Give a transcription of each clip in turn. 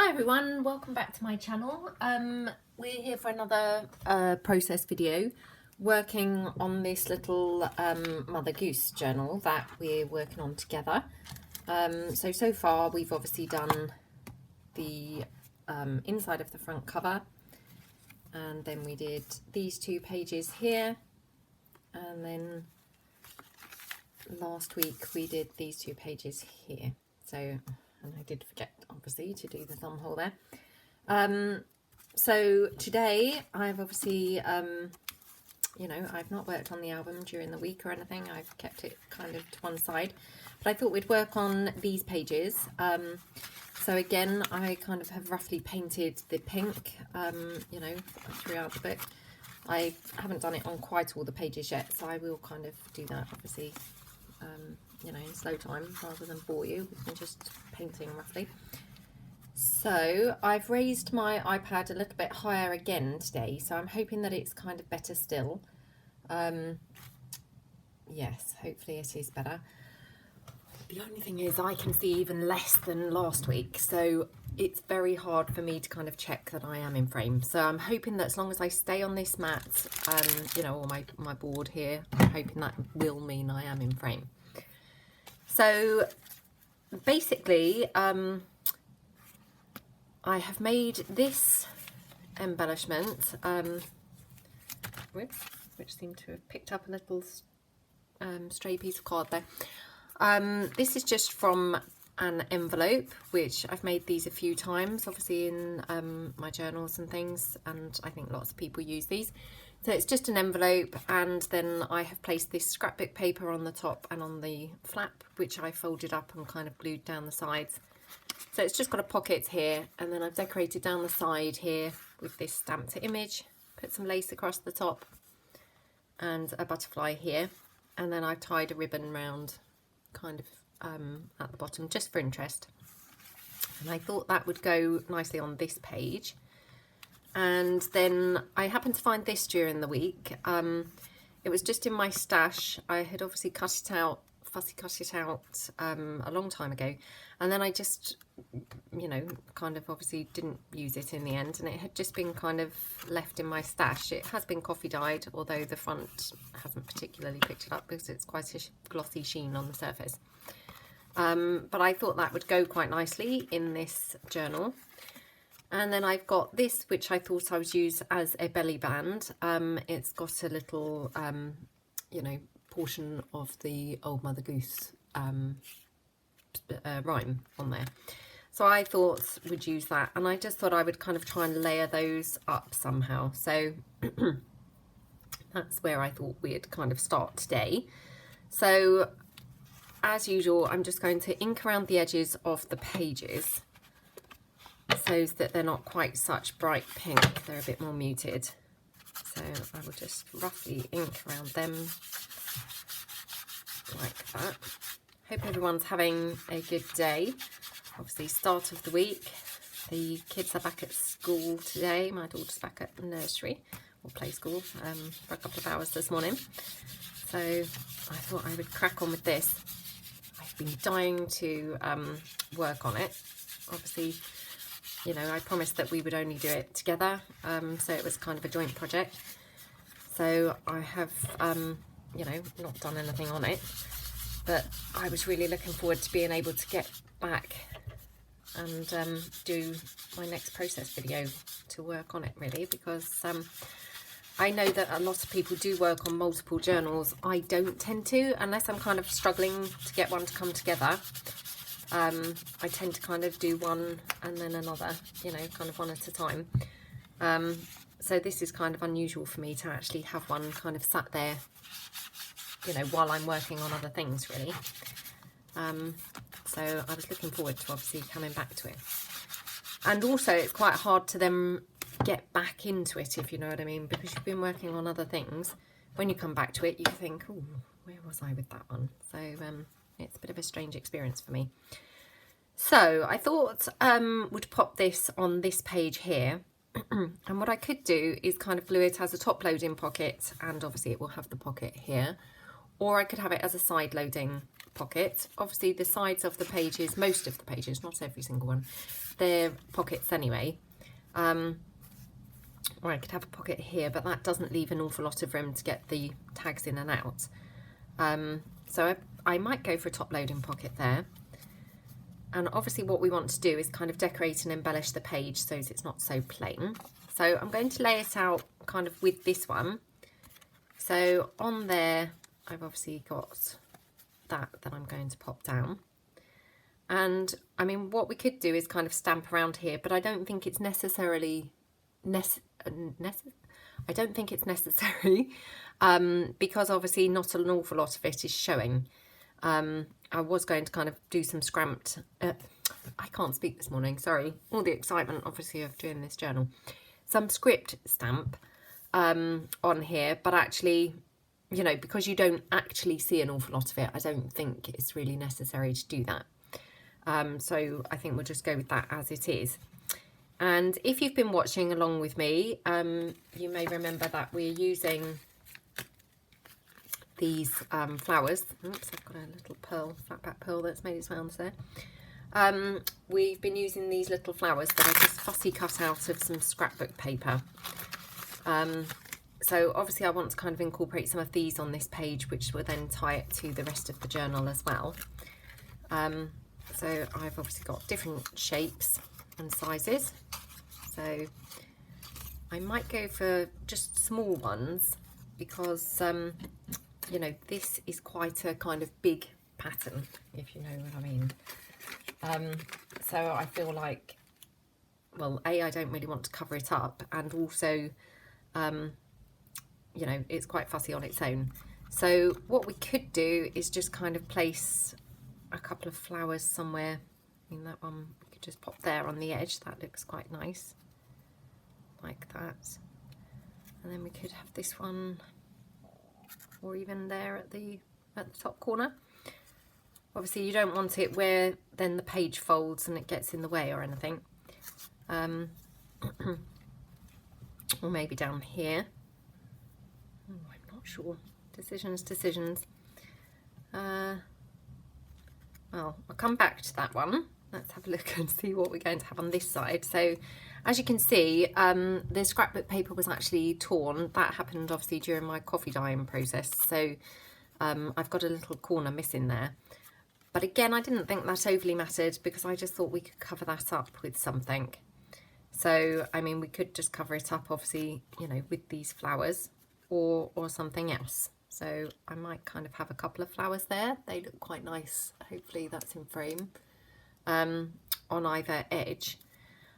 Hi everyone, welcome back to my channel. We're here for another process video working on this little Mother Goose journal that we're working on together. So far we've obviously done the inside of the front cover, and then we did these 2 pages here, and then last week we did these 2 pages here. And I did forget, obviously, to do the thumb hole there. So today I've obviously, I've not worked on the album during the week or anything. I've kept it kind of to one side. But I thought we'd work on these pages. So again, I kind of have roughly painted the pink, throughout the book. I haven't done it on quite all the pages yet, so I will kind of do that, obviously, in slow time rather than bore you with just painting roughly. So I've raised my iPad a little bit higher again today, so I'm hoping that it's kind of better still. Yes, hopefully it is better. The only thing is I can see even less than last week, so it's very hard for me to kind of check that I am in frame. So I'm hoping that as long as I stay on this mat, or my board here, I'm hoping that will mean I am in frame. So basically, I have made this embellishment, which seemed to have picked up a little stray piece of card there. This is just from an envelope, which I've made these a few times, obviously in my journals and things, and I think lots of people use these. So it's just an envelope, and then I have placed this scrapbook paper on the top and on the flap, which I folded up and kind of glued down the sides. So it's just got a pocket here, and then I've decorated down the side here with this stamped image, put some lace across the top and a butterfly here, and then I've tied a ribbon round kind of at the bottom just for interest. And I thought that would go nicely on this page. And then I happened to find this during the week. It was just in my stash. I had obviously fussy cut it out a long time ago, and then I just kind of obviously didn't use it in the end, and it had just been kind of left in my stash. It has been coffee dyed, although the front hasn't particularly picked it up because it's quite a glossy sheen on the surface. But I thought that would go quite nicely in this journal. And then I've got this, which I thought I would use as a belly band. It's got a little, portion of the Old Mother Goose rhyme on there. So I thought we'd use that. And I just thought I would kind of try and layer those up somehow. So that's where I thought we'd kind of start today. So as usual, I'm just going to ink around the edges of the pages, so that they're not quite such bright pink, they're a bit more muted. So I will just roughly ink around them like that. Hope everyone's having a good day. Obviously start of the week. The kids are back at school today. My daughter's back at nursery or play school for a couple of hours this morning. So I thought I would crack on with this. I've been dying to work on it. Obviously, I promised that we would only do it together, so it was kind of a joint project. So I have, not done anything on it, but I was really looking forward to being able to get back and do my next process video to work on it, really, because I know that a lot of people do work on multiple journals. I don't tend to, unless I'm kind of struggling to get one to come together. I tend to kind of do one and then another, kind of one at a time. So this is kind of unusual for me to actually have one kind of sat there, while I'm working on other things, really. So I was looking forward to obviously coming back to it. And also it's quite hard to then get back into it, if you know what I mean, because you've been working on other things. When you come back to it, you think, oh, where was I with that one? So it's a bit of a strange experience for me. So I thought would pop this on this page here. And what I could do is kind of glue it as a top loading pocket, and obviously it will have the pocket here. Or I could have it as a side loading pocket. Obviously the sides of the pages, most of the pages, not every single one, they're pockets anyway. Or I could have a pocket here, but that doesn't leave an awful lot of room to get the tags in and out. So I might go for a top loading pocket there. And obviously what we want to do is kind of decorate and embellish the page so it's not so plain. So I'm going to lay it out kind of with this one. So on there, I've obviously got that I'm going to pop down. And I mean, what we could do is kind of stamp around here, but I don't think it's necessarily I don't think it's necessary because obviously not an awful lot of it is showing. I was going to kind of do some scramped, I can't speak this morning, sorry, all the excitement obviously of doing this journal, some script stamp on here, but actually, you know, because you don't actually see an awful lot of it, I don't think it's really necessary to do that. So I think we'll just go with that as it is. And if you've been watching along with me, you may remember that we're using these flowers. Oops, I've got a little pearl, flat back pearl that's made its rounds there. We've been using these little flowers that I just fussy cut out of some scrapbook paper. So obviously I want to kind of incorporate some of these on this page, which will then tie it to the rest of the journal as well. So I've obviously got different shapes and sizes, so I might go for just small ones because you know, this is quite a kind of big pattern, if you know what I mean. So I feel like, well, I don't really want to cover it up, and also you know, it's quite fussy on its own. So what we could do is just kind of place a couple of flowers somewhere. I mean, that one we could just pop there on the edge. That looks quite nice, like that. And then we could have this one, or even there at the top corner. Obviously you don't want it where then the page folds and it gets in the way or anything. Or maybe down here. Oh, I'm not sure. Decisions. Well, I'll come back to that one. Let's have a look and see what we're going to have on this side. So as you can see, the scrapbook paper was actually torn. That happened obviously during my coffee dyeing process. So I've got a little corner missing there. But again, I didn't think that overly mattered because I just thought we could cover that up with something. So, I mean, we could just cover it up, obviously, you know, with these flowers or something else. So I might kind of have a couple of flowers there. They look quite nice. Hopefully that's in frame on either edge.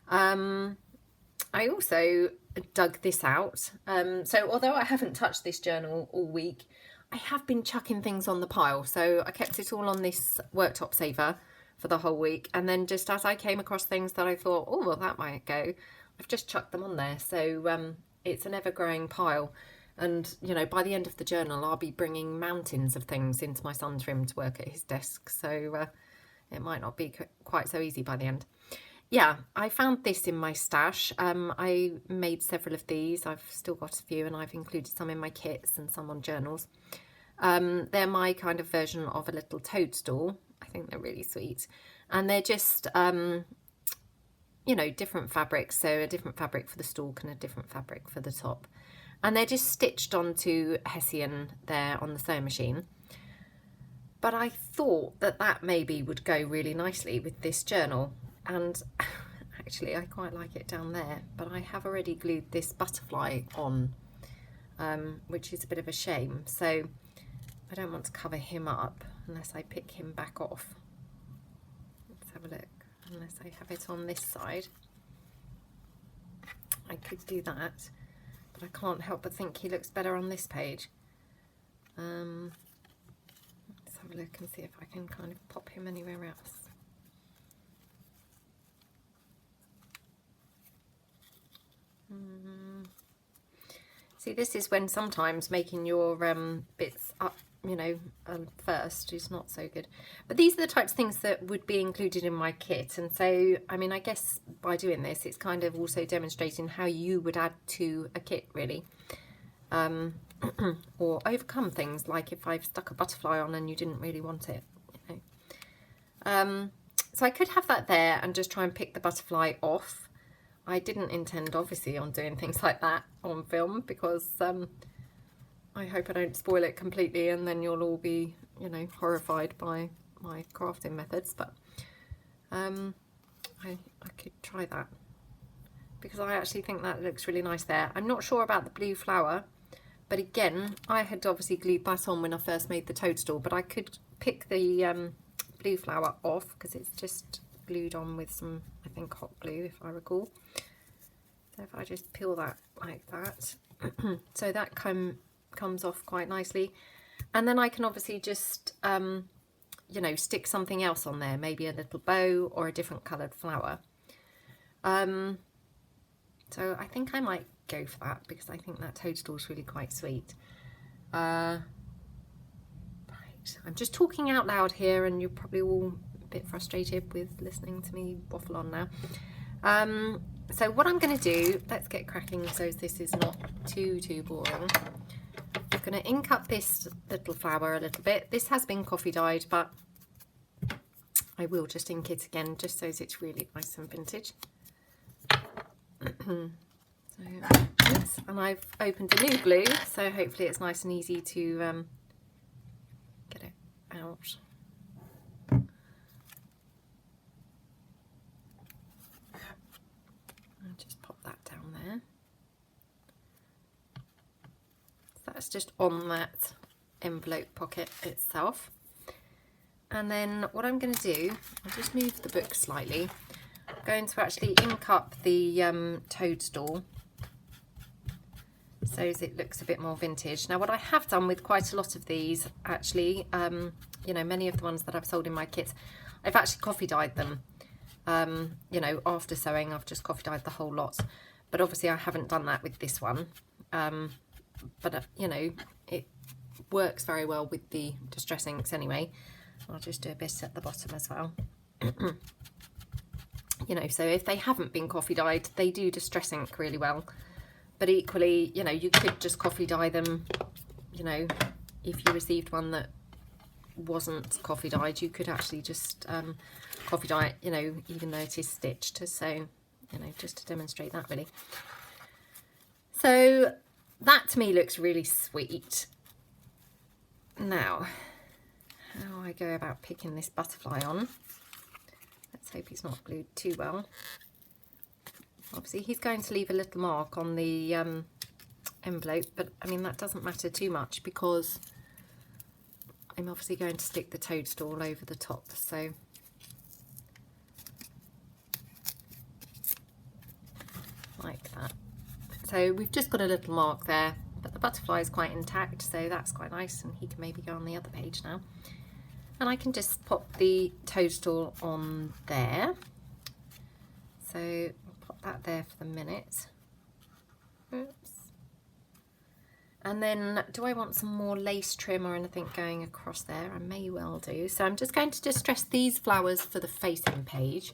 I also dug this out. So although I haven't touched this journal all week, I have been chucking things on the pile. So I kept it all on this worktop saver for the whole week. And then just as I came across things that I thought, oh, well, that might go, I've just chucked them on there. So it's an ever-growing pile. And, you know, by the end of the journal, I'll be bringing mountains of things into my son's room to work at his desk. So it might not be quite so easy by the end. Yeah, I found this in my stash. I made several of these. I've still got a few, and I've included some in my kits and some on journals. They're my kind of version of a little toadstool. I think they're really sweet. And they're just, you know, different fabrics. So a different fabric for the stalk and a different fabric for the top. And they're just stitched onto Hessian there on the sewing machine. But I thought that that maybe would go really nicely with this journal. And actually I quite like it down there. But I have already glued this butterfly on, which is a bit of a shame. So I don't want to cover him up unless I pick him back off. Let's have a look. Unless I have it on this side. I could do that. But I can't help but think he looks better on this page. Let's have a look and see if I can kind of pop him anywhere else. See, this is when sometimes making your bits up, you know, first is not so good. But these are the types of things that would be included in my kit. And so, I mean, I guess by doing this, it's kind of also demonstrating how you would add to a kit, really. Or overcome things, like if I've stuck a butterfly on and you didn't really want it, So I could have that there and just try and pick the butterfly off. I didn't intend obviously on doing things like that on film, because I hope I don't spoil it completely and then you'll all be, you know, horrified by my crafting methods. But I could try that, because I actually think that looks really nice there. I'm not sure about the blue flower, but again, I had obviously glued that on when I first made the toadstool, but I could pick the blue flower off because it's just glued on with some, I think, hot glue, if I recall. So if I just peel that like that, so that comes off quite nicely. And then I can obviously just, you know, stick something else on there, maybe a little bow or a different coloured flower. So I think I might go for that, because I think that toadstool is really quite sweet. Right, I'm just talking out loud here and you're probably all a bit frustrated with listening to me waffle on now. So what I'm going to do, let's get cracking so this is not too boring. I'm going to ink up this little flower a little bit. This has been coffee dyed, but I will just ink it again just so it's really nice and vintage. So, oops, and I've opened a new glue, so hopefully it's nice and easy to get it out. I'll just pop that down there. So that's just on that envelope pocket itself. And then what I'm going to do, I'll just move the book slightly. I'm going to actually ink up the toadstool so as it looks a bit more vintage. Now what I have done with quite a lot of these, actually, you know, many of the ones that I've sold in my kits, I've actually coffee dyed them. You know, after sewing I've just coffee dyed the whole lot, but obviously I haven't done that with this one. But you know, it works very well with the distress inks anyway. I'll just do a bit at the bottom as well. You know, so if they haven't been coffee dyed, they do distress ink really well. But equally, you know, you could just coffee dye them. You know, if you received one that wasn't coffee dyed, you could actually just coffee dye it, you know, even though it is stitched. So, you know, just to demonstrate that really. So that to me looks really sweet. Now, how I go about picking this butterfly on. Let's hope he's not glued too well. Obviously he's going to leave a little mark on the envelope, but I mean that doesn't matter too much because I'm obviously going to stick the toadstool over the top. So like that. So we've just got a little mark there, but the butterfly is quite intact, so that's quite nice, and he can maybe go on the other page now. And I can just pop the toadstool on there. So I'll pop that there for the minute. Oops. And then do I want some more lace trim or anything going across there? I may well do. So I'm just going to distress these flowers for the facing page.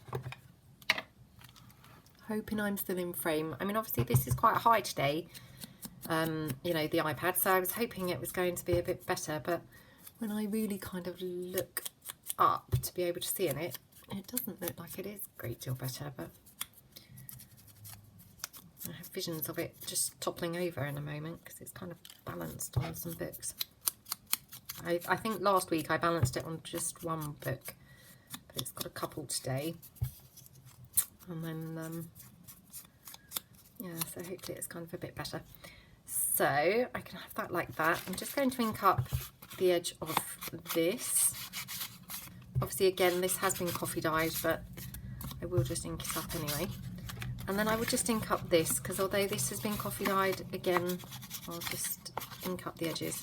Hoping I'm still in frame. I mean, obviously this is quite high today, you know, the iPad, so I was hoping it was going to be a bit better, but when I really kind of look up to be able to see in it, it doesn't look like it is a great deal better, but I have visions of it just toppling over in a moment because it's kind of balanced on some books. I think last week I balanced it on just one book, but it's got a couple today. And then, yeah, so hopefully it's kind of a bit better. So I can have that like that. I'm just going to ink up the edge of this. Obviously, again, this has been coffee dyed, but I will just ink it up anyway. And then I will just ink up this, because although this has been coffee dyed, again, I'll just ink up the edges.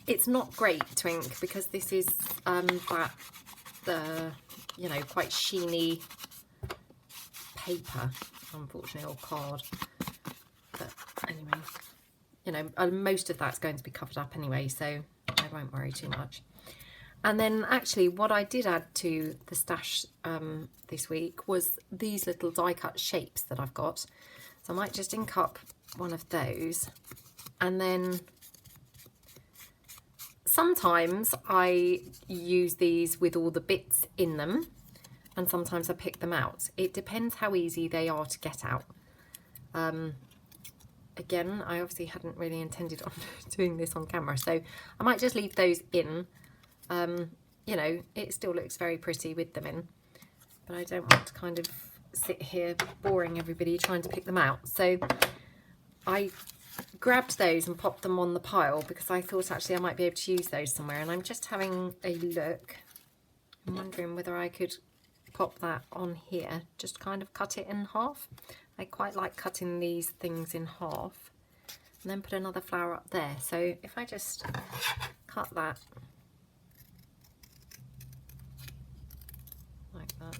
It's not great to ink because this is the you know, quite sheeny paper, unfortunately, or card. But anyway, you know, most of that's going to be covered up anyway, so I won't worry too much. And then actually what I did add to the stash this week was these little die cut shapes that I've got. So I might just ink up one of those, and then sometimes I use these with all the bits in them, and sometimes I pick them out. It depends how easy they are to get out. Again, I obviously hadn't really intended on doing this on camera, so I might just leave those in. You know, it still looks very pretty with them in, but I don't want to kind of sit here boring everybody trying to pick them out. So I grabbed those and popped them on the pile because I thought actually I might be able to use those somewhere, and I'm just having a look. I'm wondering whether I could pop that on here, just kind of cut it in half. I quite like cutting these things in half and then put another flower up there. So if I just cut that like that.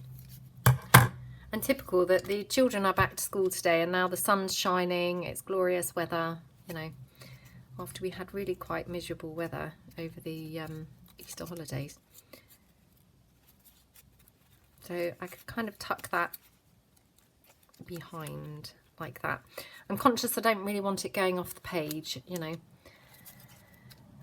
And typical that the children are back to school today, and now the sun's shining, it's glorious weather, you know, after we had really quite miserable weather over the Easter holidays. So I could kind of tuck that behind like that. I'm conscious I don't really want it going off the page, you know. And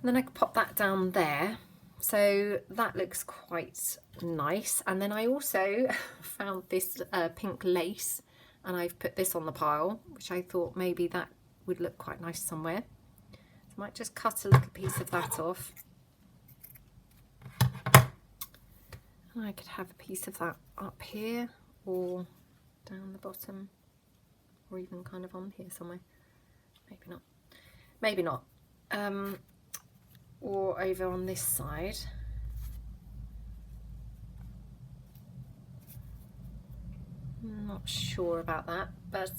then I could pop that down there. So that looks quite nice. And then I also found this pink lace, and I've put this on the pile, which I thought maybe that would look quite nice somewhere. So I might just cut a little piece of that off. And I could have a piece of that up here or down the bottom, or even kind of on here somewhere. Maybe not. Maybe not. Or over on this side. I'm not sure about that, but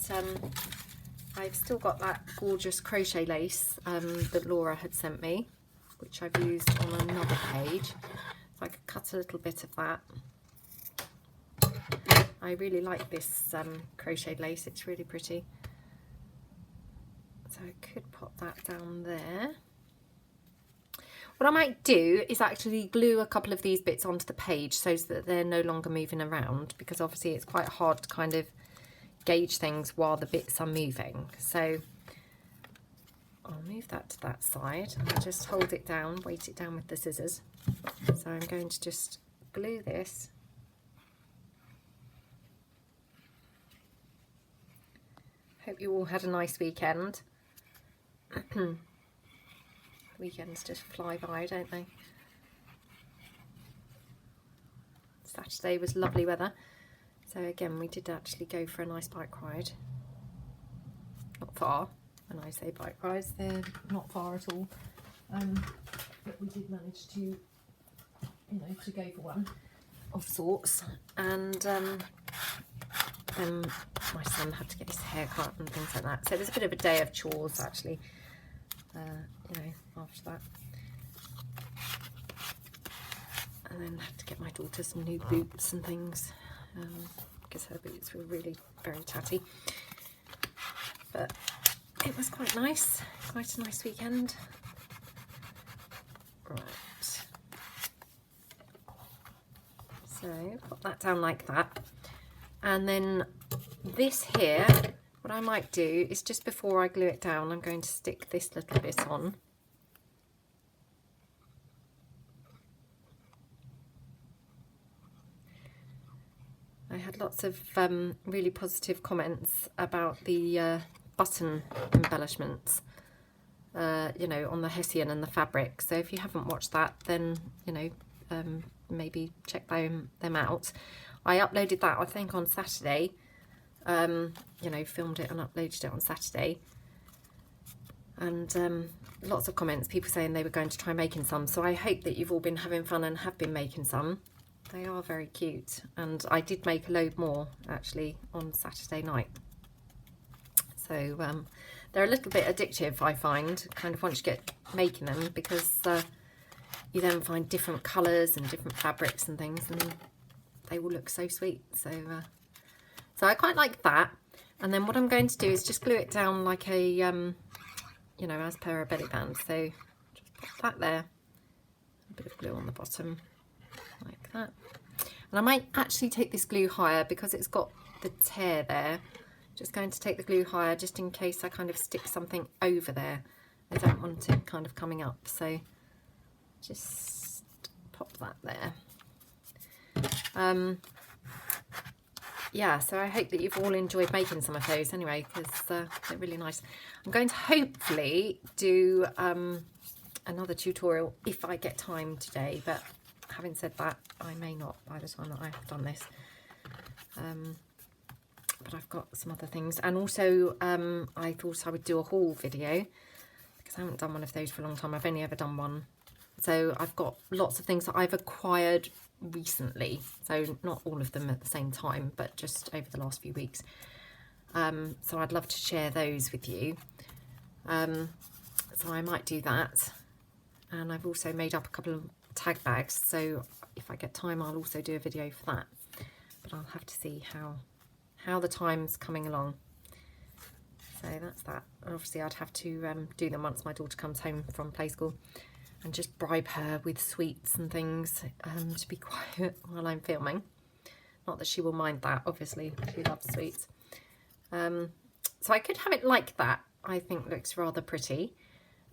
I've still got that gorgeous crochet lace that Laura had sent me, which I've used on another page. So I could cut a little bit of that. I really like this crochet lace, it's really pretty. So I could pop that down there. What I might do is actually glue a couple of these bits onto the page so that they're no longer moving around, because obviously it's quite hard to kind of gauge things while the bits are moving. So I'll move that to that side and I'll just hold it down, weight it down with the scissors. So I'm going to just glue this. Hope you all had a nice weekend. Weekends just fly by, don't they? Saturday was lovely weather. So again, we did actually go for a nice bike ride. Not far. When I say bike rides, they're not far at all. But we did manage to, you know, to go for one of sorts. And my son had to get his hair cut and things like that. So it was a bit of a day of chores actually, you know, after that. And then had to get my daughter some new boots and things, because her boots were really very tatty. But it was quite nice, quite a nice weekend. Right. So put that down like that. And then this here, what I might do is just before I glue it down, I'm going to stick this little bit on. I had lots of really positive comments about the button embellishments, you know, on the Hessian and the fabric. So if you haven't watched that, then, you know, maybe check them out. I uploaded that, I think, on Saturday. You know, filmed it and uploaded it on Saturday. And lots of comments, people saying they were going to try making some. So I hope that you've all been having fun and have been making some. They are very cute. And I did make a load more, actually, on Saturday night. So they're a little bit addictive, I find, kind of once you get making them, because you then find different colours and different fabrics and things, and they all look so sweet. So I quite like that. And then what I'm going to do is just glue it down like a, you know, as per a belly band. So just pop that there, a bit of glue on the bottom, like that. And I might actually take this glue higher because it's got the tear there. Just going to take the glue higher just in case I kind of stick something over there. I don't want it kind of coming up. So just pop that there. Yeah, so I hope that you've all enjoyed making some of those anyway, because they're really nice. I'm going to hopefully do another tutorial if I get time today, but having said that, I may not by the time that I've done this. But I've got some other things, and also I thought I would do a haul video because I haven't done one of those for a long time. I've only ever done one. So I've got lots of things that I've acquired recently, so not all of them at the same time, but just over the last few weeks. So I'd love to share those with you. So I might do that. And I've also made up a couple of tag bags, so if I get time I'll also do a video for that. But I'll have to see how the time's coming along. So that's that. And obviously I'd have to do them once my daughter comes home from play school, and just bribe her with sweets and things to be quiet while I'm filming. Not that she will mind that, obviously, she loves sweets. So I could have it like that, I think looks rather pretty.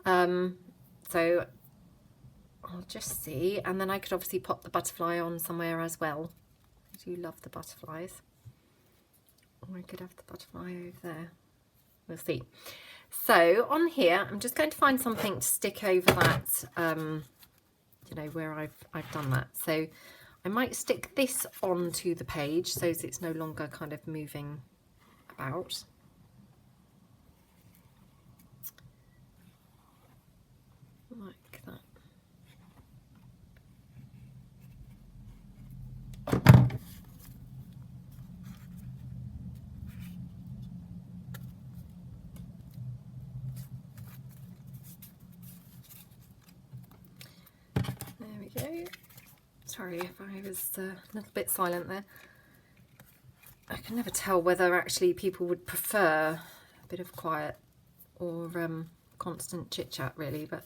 So I'll just see, and then I could obviously pop the butterfly on somewhere as well. I do love the butterflies. Or I could have the butterfly over there. We'll see. So on here, I'm just going to find something to stick over that, you know, where I've done that. So I might stick this onto the page so that it's no longer kind of moving about. Like that. There we go. Sorry if I was a little bit silent there. I can never tell whether actually people would prefer a bit of quiet or constant chit-chat really, but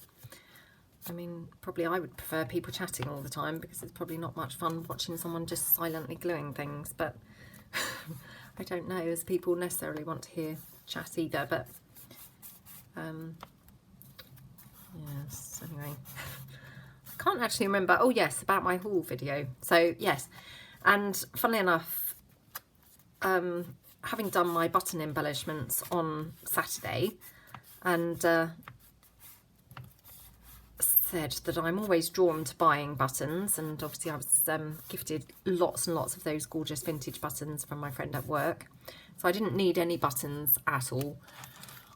I mean, probably I would prefer people chatting all the time, because it's probably not much fun watching someone just silently gluing things, but I don't know as people necessarily want to hear chat either, but yes, anyway. I can't actually remember, oh yes, about my haul video. So yes, and funnily enough, having done my button embellishments on Saturday, and said that I'm always drawn to buying buttons, and obviously I was gifted lots and lots of those gorgeous vintage buttons from my friend at work, so I didn't need any buttons at all.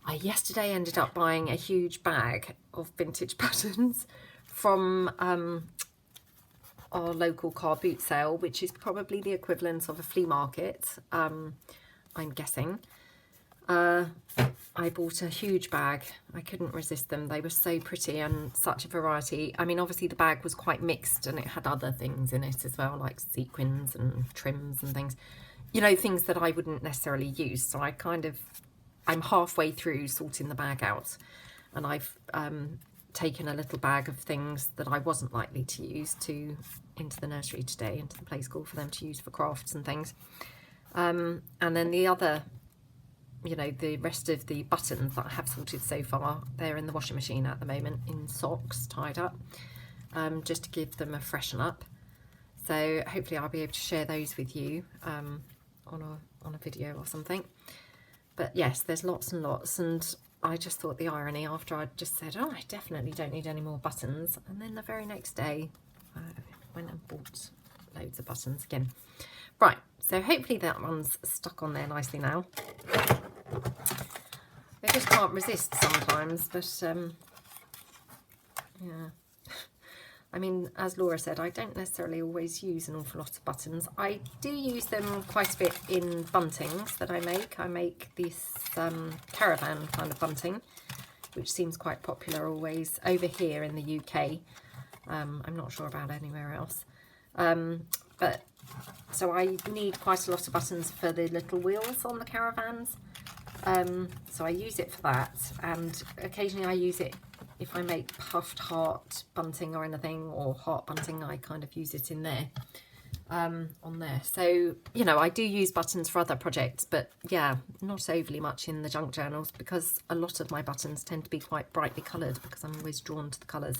I yesterday ended up buying a huge bag of vintage buttons from our local car boot sale, which is probably the equivalent of a flea market, I'm guessing. I bought a huge bag. I couldn't resist them. They were so pretty and such a variety. I mean, obviously the bag was quite mixed, and it had other things in it as well, like sequins and trims and things, you know, things that I wouldn't necessarily use. So I'm halfway through sorting the bag out, and I've taken a little bag of things that I wasn't likely to use into the nursery today, into the play school, for them to use for crafts and things. And then the other, you know, the rest of the buttons that I have sorted so far, they're in the washing machine at the moment in socks tied up, just to give them a freshen up. So hopefully I'll be able to share those with you on a video or something. But yes, there's lots and lots, and I just thought the irony after I'd just said, oh, I definitely don't need any more buttons, and then the very next day I went and bought loads of buttons again. Right, so hopefully that one's stuck on there nicely now. I just can't resist sometimes, but yeah. I mean, as Laura said, I don't necessarily always use an awful lot of buttons. I do use them quite a bit in buntings that I make. I make this caravan kind of bunting, which seems quite popular always over here in the UK. I'm not sure about anywhere else. But so I need quite a lot of buttons for the little wheels on the caravans. So I use it for that, and occasionally I use it if I make puffed heart bunting or anything, or heart bunting, I kind of use it in there, on there. So, you know, I do use buttons for other projects, but yeah, not overly much in the junk journals, because a lot of my buttons tend to be quite brightly coloured, because I'm always drawn to the colours.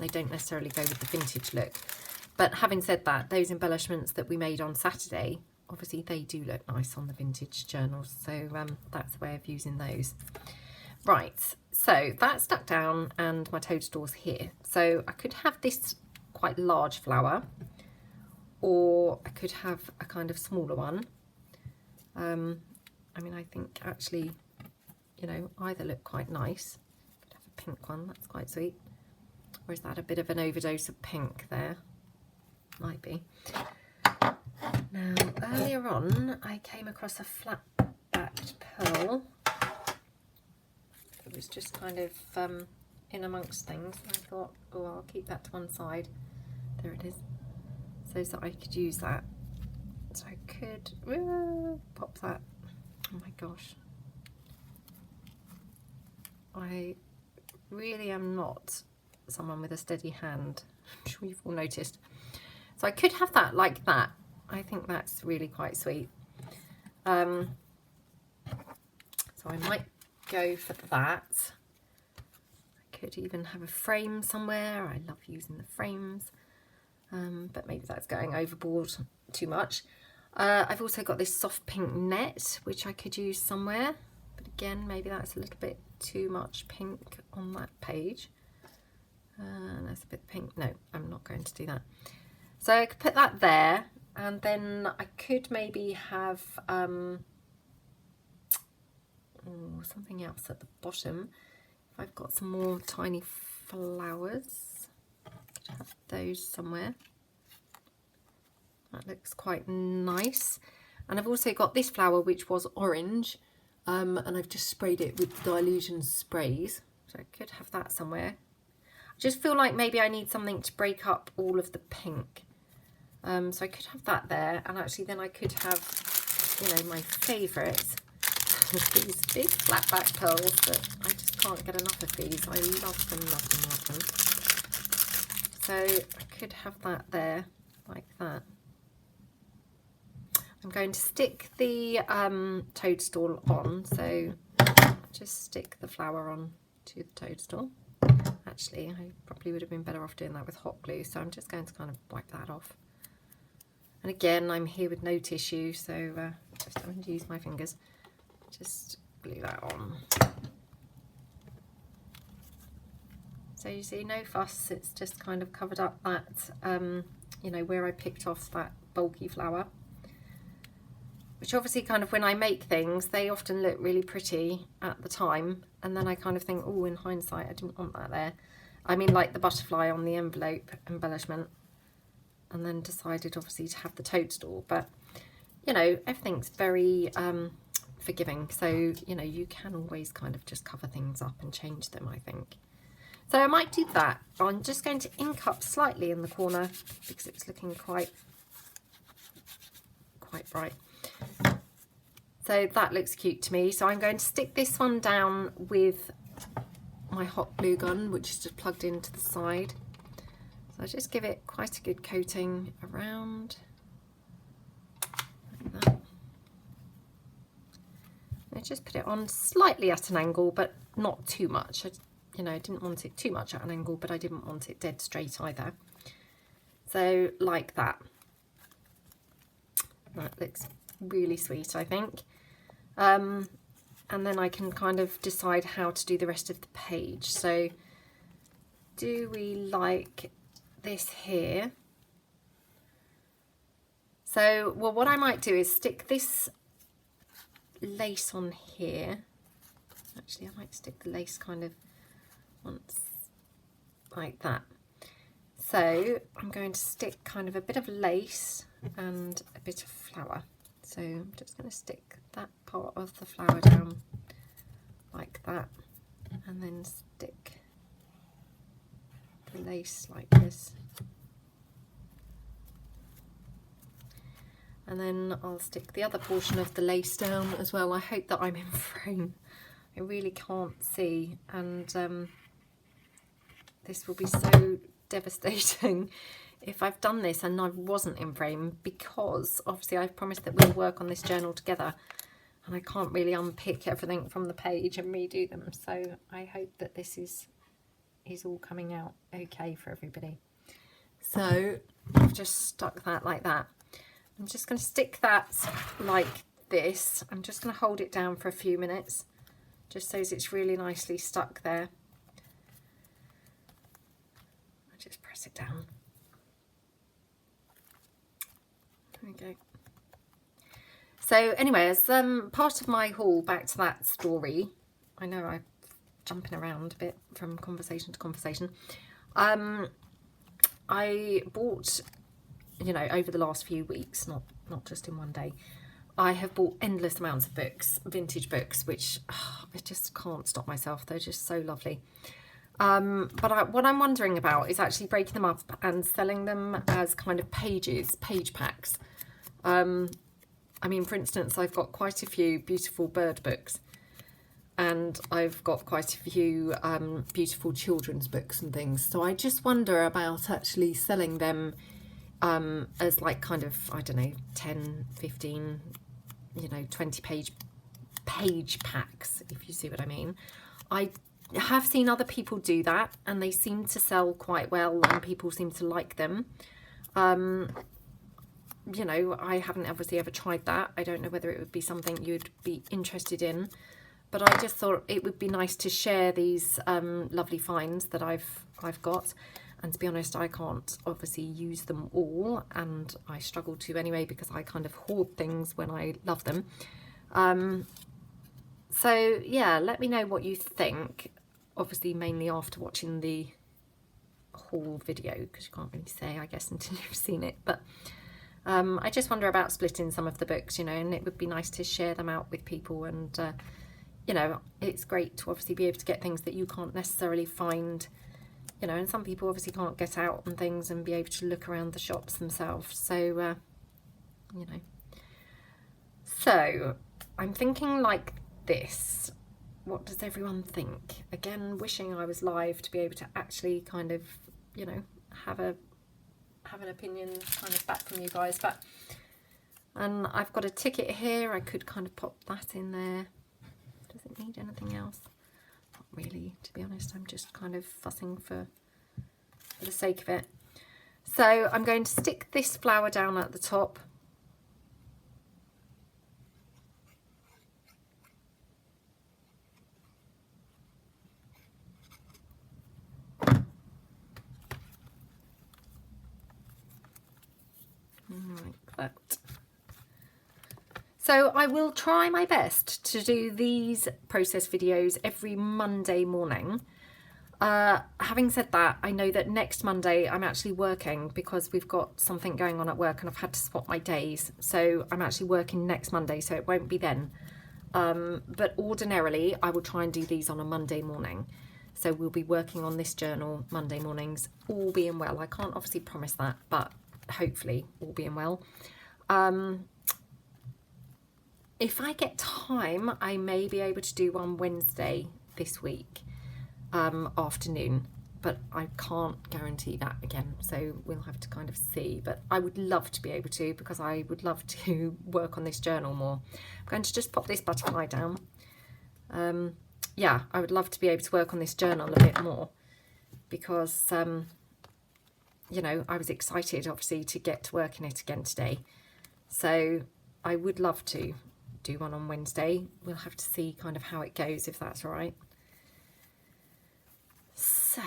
They don't necessarily go with the vintage look. But having said that, those embellishments that we made on Saturday, obviously they do look nice on the vintage journals. So that's the way of using those. Right, so that's stuck down and my toadstool's here. So I could have this quite large flower, or I could have a kind of smaller one. I mean, I think actually, you know, either look quite nice. Could have a pink one, that's quite sweet. Or is that a bit of an overdose of pink there? Might be. Now, earlier on, I came across a flat-backed pearl. It was just kind of in amongst things. I thought, oh, I'll keep that to one side. There it is. So that I could use that. So I could pop that. Oh my gosh. I really am not someone with a steady hand. I'm sure you've all noticed. So I could have that like that. I think that's really quite sweet. So I might go for that. I could even have a frame somewhere. I love using the frames. But maybe that's going overboard too much. I've also got this soft pink net, which I could use somewhere. But again, maybe that's a little bit too much pink on that page. That's a bit pink. No, I'm not going to do that. So I could put that there, and then I could maybe have something else at the bottom. If I've got some more tiny flowers, I could have those somewhere. That looks quite nice. And I've also got this flower, which was orange, and I've just sprayed it with Dilution sprays. So I could have that somewhere. I just feel like maybe I need something to break up all of the pink. So I could have that there, and actually then I could have, you know, my favourite, these big flat-back pearls that I just can't get enough of these. I love them, love them, love them. So I could have that there, like that. I'm going to stick the toadstool on, so just stick the flower on to the toadstool. Actually, I probably would have been better off doing that with hot glue, so I'm just going to kind of wipe that off. And again, I'm here with no tissue, so just going to use my fingers. Just glue that on. So you see, no fuss, it's just kind of covered up that, you know, where I picked off that bulky flower. Which obviously kind of, when I make things, they often look really pretty at the time. And then I kind of think, oh, in hindsight, I didn't want that there. I mean, like the butterfly on the envelope embellishment. And then decided, obviously, to have the toadstool. But, you know, everything's very forgiving. So, you know, you can always kind of just cover things up and change them, I think. So I might do that. I'm just going to ink up slightly in the corner because it's looking quite bright. So that looks cute to me. So I'm going to stick this one down with my hot glue gun, which is just plugged into the side. So I just give it quite a good coating around, like that. I just put it on slightly at an angle, but not too much. You know, I didn't want it too much at an angle, but I didn't want it dead straight either. So like that. That looks really sweet, I think. And then I can kind of decide how to do the rest of the page. So do we like this here? So, well, what I might do is stick this lace on here. Actually, I might stick the lace kind of once like that. So I'm going to stick kind of a bit of lace and a bit of flower. So I'm just going to stick that part of the flower down like that, and then stick the lace like this. And then I'll stick the other portion of the lace down as well. I hope that I'm in frame. I really can't see, and this will be so devastating if I've done this and I wasn't in frame, because obviously I've promised that we'll work on this journal together and I can't really unpick everything from the page and redo them. So I hope that this is is all coming out okay for everybody. So I've just stuck that like that. I'm just going to stick that like this. I'm just going to hold it down for a few minutes, just so it's really nicely stuck there. I just press it down. There we go. So anyway, as part of my haul, back to that story, I know I'm jumping around a bit from conversation to conversation. I bought, you know, over the last few weeks, not just in one day, I have bought endless amounts of books, vintage books, which I just can't stop myself. They're just so lovely. But what I'm wondering about is actually breaking them up and selling them as kind of page packs. I mean, for instance, I've got quite a few beautiful bird books, and I've got quite a few beautiful children's books and things. So I just wonder about actually selling them as like kind of, I don't know, 10, 15, you know, 20 page packs, if you see what I mean. I have seen other people do that, and they seem to sell quite well, and people seem to like them. You know, I haven't obviously ever tried that. I don't know whether it would be something you'd be interested in, but I just thought it would be nice to share these lovely finds that I've got. And to be honest, I can't obviously use them all, and I struggle to anyway because I kind of hoard things when I love them. So yeah, let me know what you think, obviously mainly after watching the haul video, because you can't really say, I guess, until you've seen it. But I just wonder about splitting some of the books, you know, and it would be nice to share them out with people. And you know, it's great to obviously be able to get things that you can't necessarily find, you know, and some people obviously can't get out and things and be able to look around the shops themselves. So you know, so I'm thinking like this. What does everyone think? Again, wishing I was live to be able to actually kind of, you know, have an opinion kind of back from you guys. But and I've got a ticket here. I could kind of pop that in there. Does it need anything else? Not really, to be honest. I'm just kind of fussing for the sake of it. So I'm going to stick this flower down at the top. Like that. So I will try my best to do these process videos every Monday morning. Having said that, I know that next Monday I'm actually working because we've got something going on at work and I've had to swap my days. So I'm actually working next Monday, so it won't be then. But ordinarily I will try and do these on a Monday morning. So we'll be working on this journal Monday mornings, all being well. I can't obviously promise that, but hopefully all being well. If I get time, I may be able to do one Wednesday this week afternoon, but I can't guarantee that again, so we'll have to kind of see. But I would love to be able to, because I would love to work on this journal more. I'm going to just pop this butterfly down. Yeah, I would love to be able to work on this journal a bit more, because you know, I was excited obviously to get to work in it again today, so I would love to do one on Wednesday. We'll have to see kind of how it goes, if that's all right. So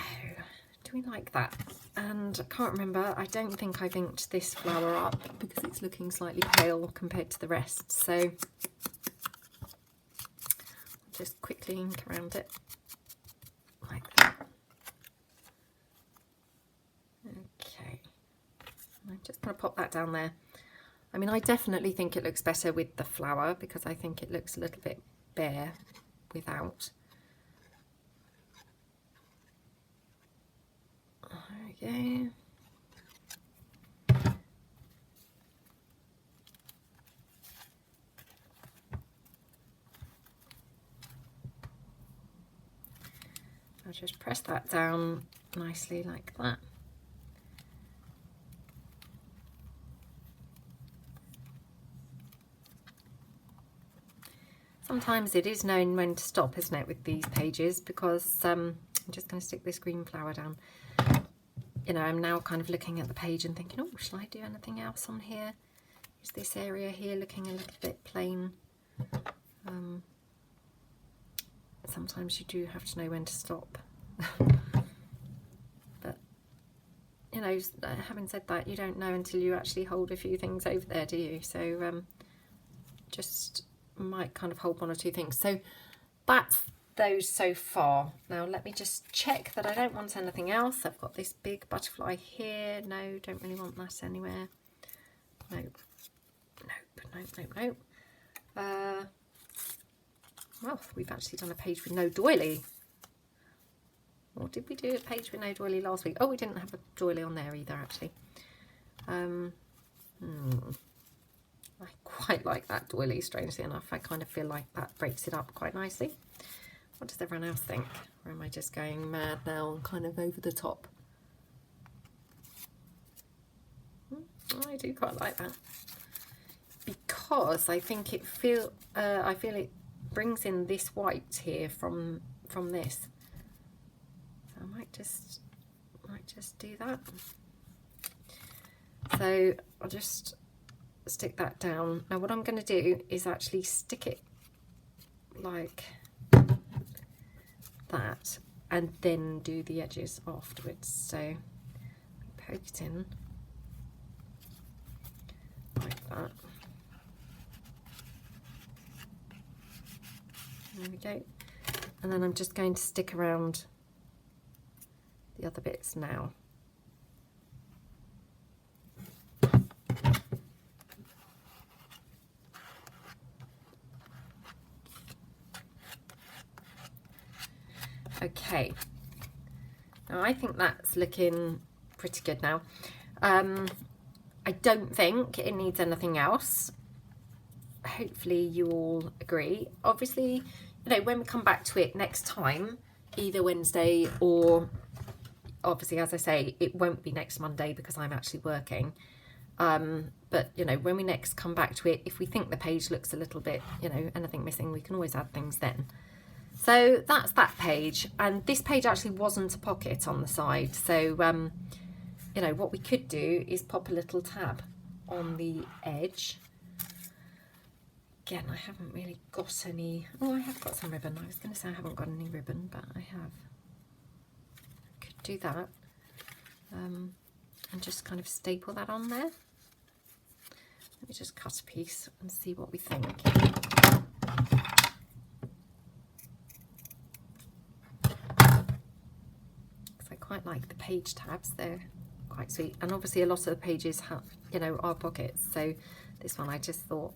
do we like that? And I can't remember, I don't think I've inked this flower up because it's looking slightly pale compared to the rest, so I'll just quickly ink around it like that. Okay, I'm just going to pop that down there. I mean, I definitely think it looks better with the flower because I think it looks a little bit bare without. There we go. I'll just press that down nicely like that. Sometimes it is known when to stop, isn't it, with these pages, because I'm just going to stick this green flower down. You know, I'm now kind of looking at the page and thinking, oh, shall I do anything else on here? Is this area here looking a little bit plain? Sometimes you do have to know when to stop. But, you know, having said that, you don't know until you actually hold a few things over there, do you? So just might kind of hold one or two things. So that's those so far. Now let me just check that I don't want anything else. I've got this big butterfly here. No, don't really want that anywhere. Nope. Well, we've actually done a page with no doily. Or did we do a page with no doily last week? Oh, we didn't have a doily on there either, actually. I quite like that doily, strangely enough. I kind of feel like that breaks it up quite nicely. What does everyone else think? Or am I just going mad now and kind of over the top? I do quite like that. Because I think I feel it brings in this white here from this. So I might just do that. So I'll just stick that down. Now what I'm going to do is actually stick it like that and then do the edges afterwards. So poke it in like that. There we go. And then I'm just going to stick around the other bits now. Okay. Now I think that's looking pretty good now. I don't think it needs anything else. Hopefully you all agree. Obviously, you know, when we come back to it next time, either Wednesday or obviously, as I say, it won't be next Monday because I'm actually working. But, you know, when we next come back to it, if we think the page looks a little bit, you know, anything missing, we can always add things then. So that's that page. And this page actually wasn't a pocket on the side. So, you know, what we could do is pop a little tab on the edge. Again, I haven't really got any. Oh, I have got some ribbon. I was going to say I haven't got any ribbon, but I have. I could do that and just kind of staple that on there. Let me just cut a piece and see what we think. Because I quite like the page tabs. They're quite sweet, and obviously a lot of the pages have, you know, are pockets. So this one I just thought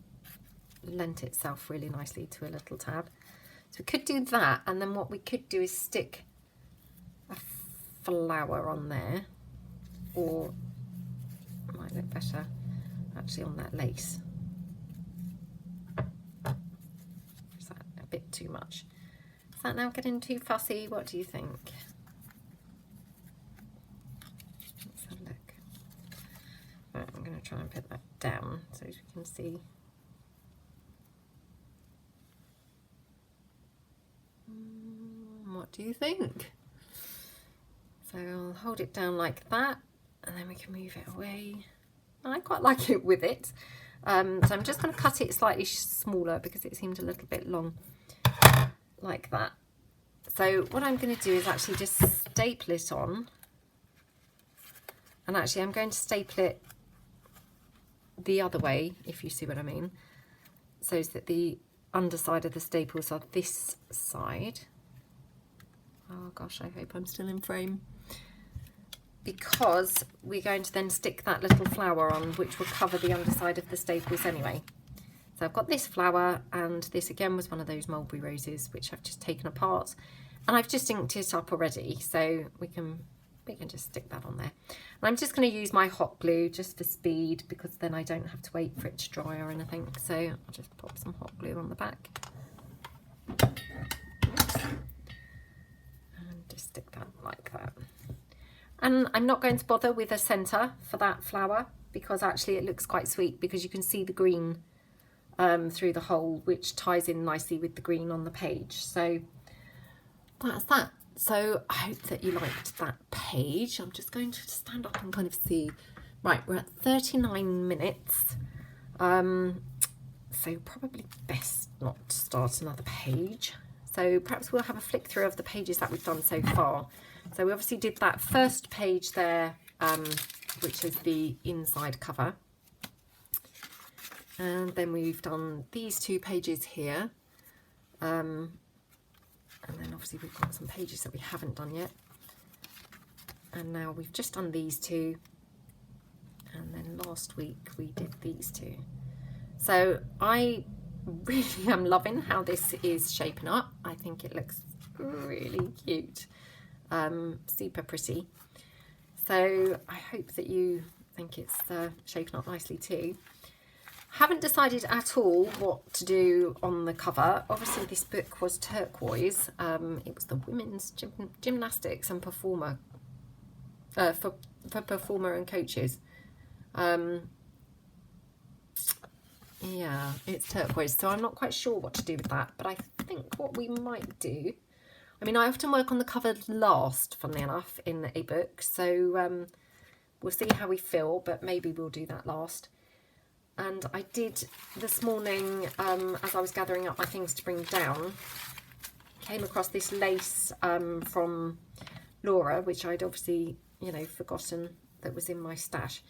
lent itself really nicely to a little tab. So we could do that, and then what we could do is stick a flower on there, or it might look better actually on that lace. Is that a bit too much? Is that now getting too fussy? What do you think? Let's have a look. Right, I'm going to try and put that down so you can see. What do you think? So I'll hold it down like that, and then we can move it away. I quite like it with it. So I'm just going to cut it slightly smaller because it seemed a little bit long, like that. So what I'm going to do is actually just staple it on, and actually I'm going to staple it the other way, if you see what I mean, so that the underside of the staples are this side. Oh gosh, I hope I'm still in frame. Because we're going to then stick that little flower on, which will cover the underside of the staples anyway. So I've got this flower, and this again was one of those mulberry roses which I've just taken apart, and I've just inked it up already, so we can just stick that on there. And I'm just going to use my hot glue just for speed, because then I don't have to wait for it to dry or anything. So I'll just pop some hot glue on the back. And just stick that like that. And I'm not going to bother with a centre for that flower, because actually it looks quite sweet, because you can see the green through the hole, which ties in nicely with the green on the page. So that's that. So I hope that you liked that page. I'm just going to stand up and kind of see. Right, we're at 39 minutes. So probably best not to start another page. So perhaps we'll have a flick through of the pages that we've done so far. So we obviously did that first page there, which is the inside cover. And then we've done these 2 pages here. And then obviously we've got some pages that we haven't done yet. And now we've just done these 2. And then last week we did these 2. So I really am loving how this is shaping up. I think it looks really cute, super pretty. So I hope that you think it's shaping up nicely too. Haven't decided at all what to do on the cover. Obviously this book was turquoise. It was the women's gymnastics and performer for performer and coaches. Yeah, it's turquoise, so I'm not quite sure what to do with that, but I think what we might do, I mean, I often work on the cover last, funnily enough, in a book, so we'll see how we feel, but maybe we'll do that last. And I did this morning, as I was gathering up my things to bring down, came across this lace from Laura, which I'd obviously, you know, forgotten that was in my stash.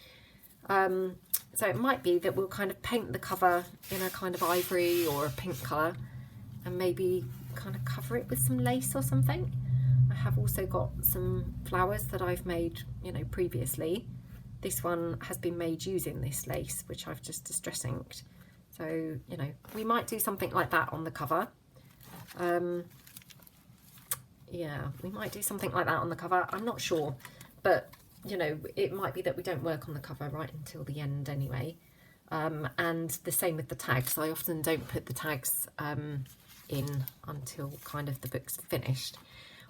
So it might be that we'll kind of paint the cover in a kind of ivory or a pink colour and maybe kind of cover it with some lace or something. I have also got some flowers that I've made, you know, previously. This one has been made using this lace, which I've just distress inked. So, you know, we might do something like that on the cover. Yeah, we might do something like that on the cover. I'm not sure, but you know, it might be that we don't work on the cover right until the end anyway. And the same with the tags. I often don't put the tags in until kind of the book's finished.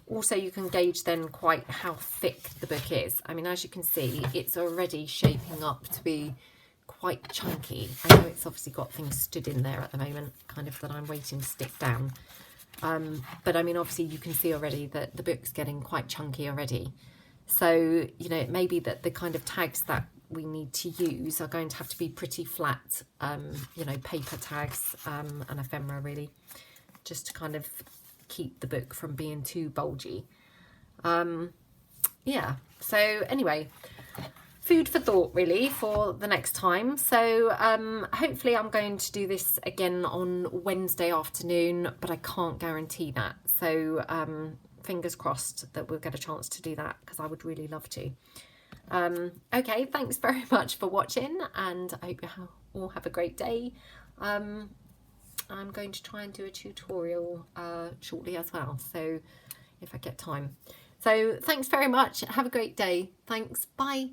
Also, you can gauge then quite how thick the book is. I mean, as you can see, it's already shaping up to be quite chunky. I know it's obviously got things stood in there at the moment, kind of that I'm waiting to stick down. But I mean, obviously you can see already that the book's getting quite chunky already. So, you know, it may be that the kind of tags that we need to use are going to have to be pretty flat, you know, paper tags and ephemera really, just to kind of keep the book from being too bulgy. Yeah, so anyway, food for thought really for the next time. So hopefully I'm going to do this again on Wednesday afternoon, but I can't guarantee that. So fingers crossed that we'll get a chance to do that, because I would really love to. Okay, thanks very much for watching, and I hope you all have a great day. I'm going to try and do a tutorial shortly as well, so if I get time. So thanks very much. Have a great day. Thanks. Bye.